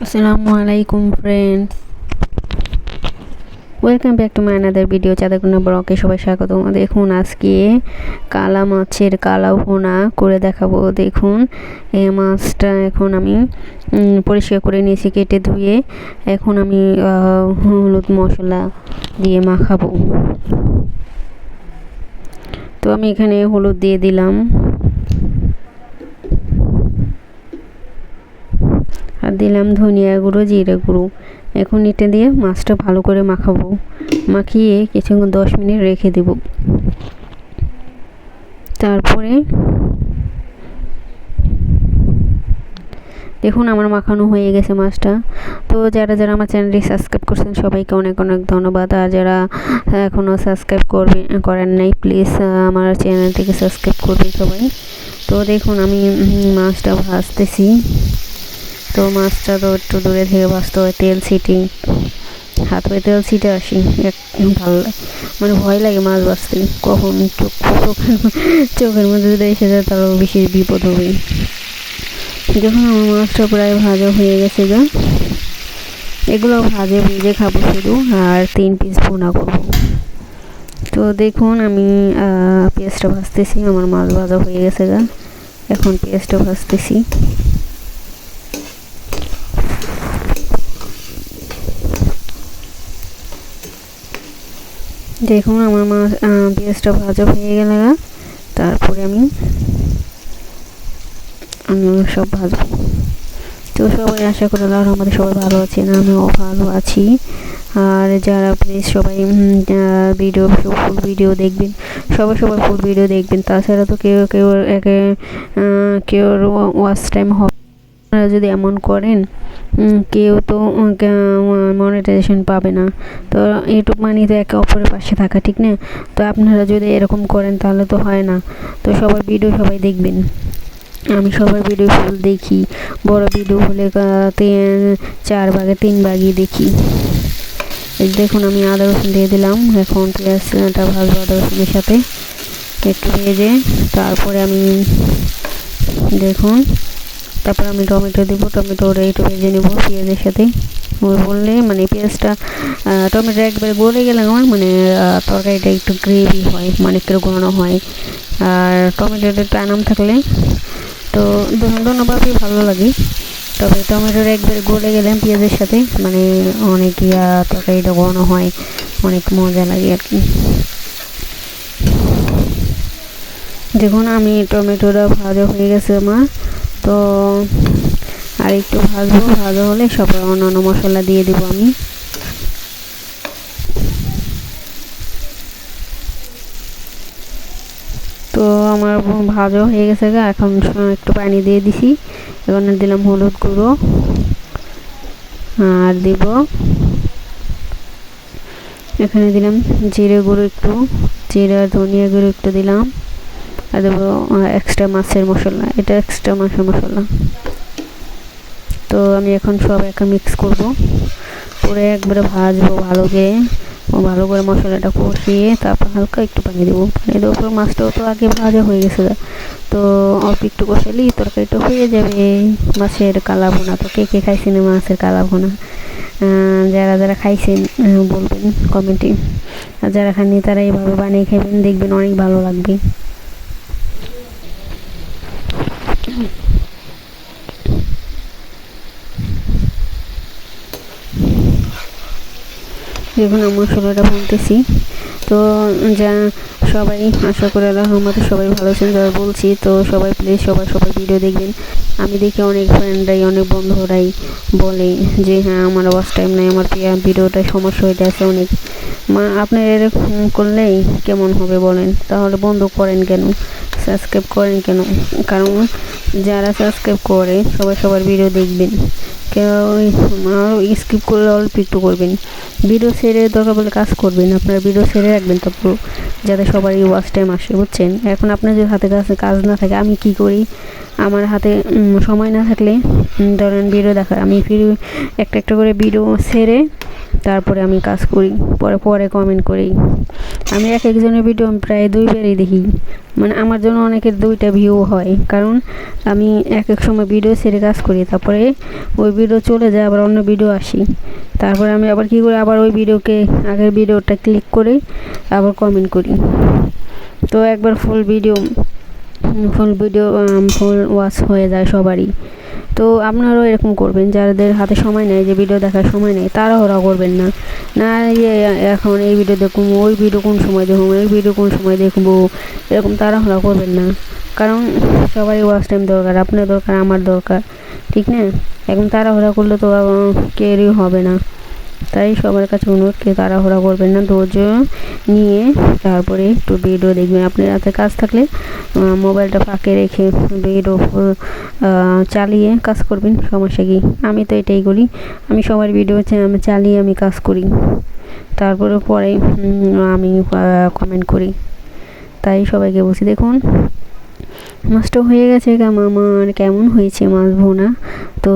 আসসালামু আলাইকুম friends, welcome back to my another video. চাঁদাকুন্না ব্লগে সবাই স্বাগত। দেখুন আজকে কালা মাছের কালা ভুনা করে দেখাবো। দেখুন এই মাছটা এখন আমি পরিষ্কার করে নিয়েছি, কেটে ধুয়ে। এখন আমি হলুদ মশলা দিয়ে মাখাবো। তো আমি এখানে হলুদ দিয়ে দিলাম, আর দিলাম ধনিয়া গুঁড়ো, জিরে গুঁড়ো। এখন এটা দিয়ে মাছটা ভালো করে মাখাবো। মাখিয়ে কিছুক্ষণ 10 মিনিট রেখে দেব। তারপরে দেখুন আমার মাখানো হয়ে গেছে মাছটা। তো যারা যারা আমার চ্যানেলটি সাবস্ক্রাইব করছেন সবাইকে অনেক অনেক ধন্যবাদ। আর যারা এখনও সাবস্ক্রাইব করেন নাই, প্লিজ আমার চ্যানেলটিকে সাবস্ক্রাইব করবেন সবাই। তো দেখুন আমি মাছটা ভাজতেছি। তো মাছটা তো একটু দূরে থেকে ভাজতে হয়, তেল ছিটি, হাত পায়ে তেল ছিটে আসি। ভালো মানে ভয় লাগে মাছ ভাজতে, কখন চোখের মধ্যে যদি এসে যায় তাহলে বেশি বিপদ হবে। যখন আমার মাছটা প্রায় ভাজা হয়ে গেছে গা, এগুলো ভেজে খাবো শুধু, আর 3 পিস ভুনা করবো। তো দেখুন আমি পেঁয়াজটা ভাজতেছি। আমার মাছ ভাজা হয়ে গেছে গা, এখন পেঁয়াজটা ভাজতেছি। দেখুন আমার মাছ পেঁয়াজটা ভাজা হয়ে গেল গা, তারপরে আমি সব ভাজবো। তো সবাই আশা করি আল্লাহর রহমতে সবাই ভালো আছেন, আমিও ভালো আছি। আর যারা প্লিজ সবাই ফুল ভিডিও দেখবেন, সবাই ফুল ভিডিও দেখবেন। তাছাড়া তো কেউ ওয়াচ টাইম হবে। আপনারা যদি এমন করেন কেউ তো মনিটাইজেশন পাবে না। তো ইউটিউব মানে তো একে অপরের পাশে থাকা, ঠিক না? তো আপনারা যদি এরকম করেন তাহলে তো হয় না। তো সবার ভিডিও সবাই দেখবেন। আমি সবার ভিডিও ফুল দেখি, বড় ভিডিও হলে 4 ভাগে 3 ভাগই দেখি। দেখুন আমি আদা রসুন দিয়ে দিলাম। এখন পেঁয়াজটা ভাজবো আদা রসুনের সাথে একটু ভেজে। তারপরে আমি তারপর আমি টমেটো দেবো। টমেটোটা একটু ভেজে নেবো পেঁয়াজের সাথে। বললে মানে পেঁয়াজটা টমেটো একবারে গলে গেলে আমার মানে তরকারিটা একটু গ্রেভি হয়, মানে একটু ঘন হয়। আর টমেটোটা একটু আনাম থাকলে তো ধন্যবাদই ভালো লাগে। তবে টমেটোর একবারে গলে গেলে পেঁয়াজের সাথে মানে অনেক তরকারিটা ঘন হয়, অনেক মজা লাগে আর কি। দেখুন আমি টমেটোটা ভাজা হয়ে গেছে আমার। তো আর একটু ভাজবো, ভাজা হলে সব অন্যান্য মশলা দিয়ে দেবো আমি। তো আমার ভাজা হয়ে গেছে গা, এখন একটু পানি দিয়ে দিছি। এখন দিলাম হলুদ গুঁড়ো, আর দিব এখানে দিলাম জিরে গুঁড়ো একটু, জিরা ধনিয়া গুঁড়ো একটু দিলাম। আর দেবো এক্সট্রা মাছের মশলা, এটা এক্সট্রা মাছের মশলা। তো আমি এখন সব মিক্স করব, পরে একবারে ভাজবো ভালো করে মশলাটা কষিয়ে তারপর হালকা একটু পানি দেবো। পানি দেওয়ার পর মাছটাও তো আগে ভাজা হয়ে গেছে, তো অল্প একটু কষালেই তরকারিটা হয়ে যাবে। মাছের কালা ভুনা। তো কে খাইছেন মাছের কালা ভুনা? যারা যারা খাইছেন বলবেন কমেন্টে। আর যারা খাননি তারা এইভাবে বানিয়ে খাবেন, দেখবেন অনেক ভালো লাগবে। দেখুন আমার মশলাটা ভুনতেছি। তো সবাই আশা করি আল্লাহর রহমতে সবাই ভালো আছেন যারা বলছি। তো সবাই প্লিজ সবার ভিডিও দেখবেন। আমি দেখি অনেক ফ্রেন্ডরাই, অনেক বন্ধুরাই বলে যে হ্যাঁ আমার ওয়াচ টাইম নেই, আমার ভিডিওটায় সমস্যা হয়ে যাচ্ছে অনেক। আপনার এরকম করলেই কেমন হবে বলেন? তাহলে বন্ধ করেন কেন, সাবস্ক্রাইব করেন কেন? কারণ যারা সাবস্ক্রাইব করে সবাই সবার ভিডিও দেখবেন। কেউ স্কিপ করলে অল্প একটু করবেন। ভিডিও ছেড়ে দরকার বলে কাজ করবেন, আপনারা ভিডিও ছেড়ে রাখবেন তারপর যাতে সবারই ওয়াচ টাইম আসে, বুঝছেন? এখন আপনার যদি হাতে কাজ না থাকে, আমি কি করি, আমার হাতে সময় না থাকলে ধরেন ভিডিও দেখা, আমি একটা করে ভিডিও ছেড়ে তারপরে আমি কাজ করি, পরে পরে কমেন্ট করি। আমি এক একজনের ভিডিও আমি প্রায় 2 বারই দেখি, মানে আমার জন্য অনেকের 2টা ভিউ হয়, কারণ আমি এক এক সময় ভিডিও ছেড়ে কাজ করি, তারপরে ওই ভিডিও চলে যায়, আবার অন্য ভিডিও আসি, তারপরে আমি আবার কী করি, আবার ওই ভিডিওকে আগের ভিডিওটা ক্লিক করে আবার কমেন্ট করি। তো একবার ফুল ভিডিও ফুল ওয়াচ হয়ে যায় সবারই। তো আপনারাও এরকম করবেন, যাদের হাতে সময় নেই, যে ভিডিও দেখার সময় নেই, তাড়াহুড়া করবেন না। না যে এখন এই ভিডিও দেখুন, ওই ভিডিও কোন সময় দেখুন, ওই ভিডিও কোন সময় দেখবো, এরকম তাড়াহুড়া করবেন না। কারণ সবারই ওয়াচ টাইম দরকার, আপনার দরকার, আমার দরকার, ঠিক না? এখন তাড়াহুড়া করলে তো কেউই হবে না। তাই সবার কাছে অনুরোধ, কেউ তাড়াহুড়া করবেন না, ধৈর্য নিয়ে তারপরে একটু ভিডিও দেখবেন। আপনার হাতে কাজ থাকলে মোবাইলটা ফাঁকে রেখে ভিডিও চালিয়ে কাজ করবেন, সমস্যা কী? আমি তো এটাই করি, আমি সবার ভিডিও চালিয়ে আমি কাজ করি, তারপরে পরে আমি কমেন্ট করি। তাই সবাইকে বলছি, দেখুন মাছটা হয়ে গেছে, আমার কেমন হয়েছে মাছ ভুনা। তো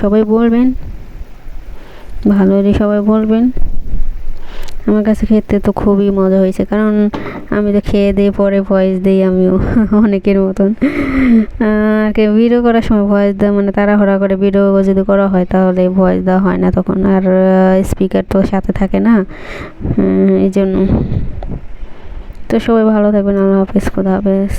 সবাই বলবেন, ভালো হলে সবাই বলবেন। আমার কাছে খেতে তো খুবই মজা হয়েছে, কারণ আমি তো খেয়ে দিয়ে পরে ভয়েস দিই আমিও অনেকের মতন। আর ভিডিও করার সময় ভয়েস দেওয়া মানে তাড়াহুড়া করে ভিডিও যদি করা হয় তাহলে ভয়েস দেওয়া হয় না তখন, আর স্পিকার তো সাথে থাকে না, এই জন্য। তো সবাই ভালো থাকবেন, আল্লাহ হাফেজ, খোদা হাফেজ।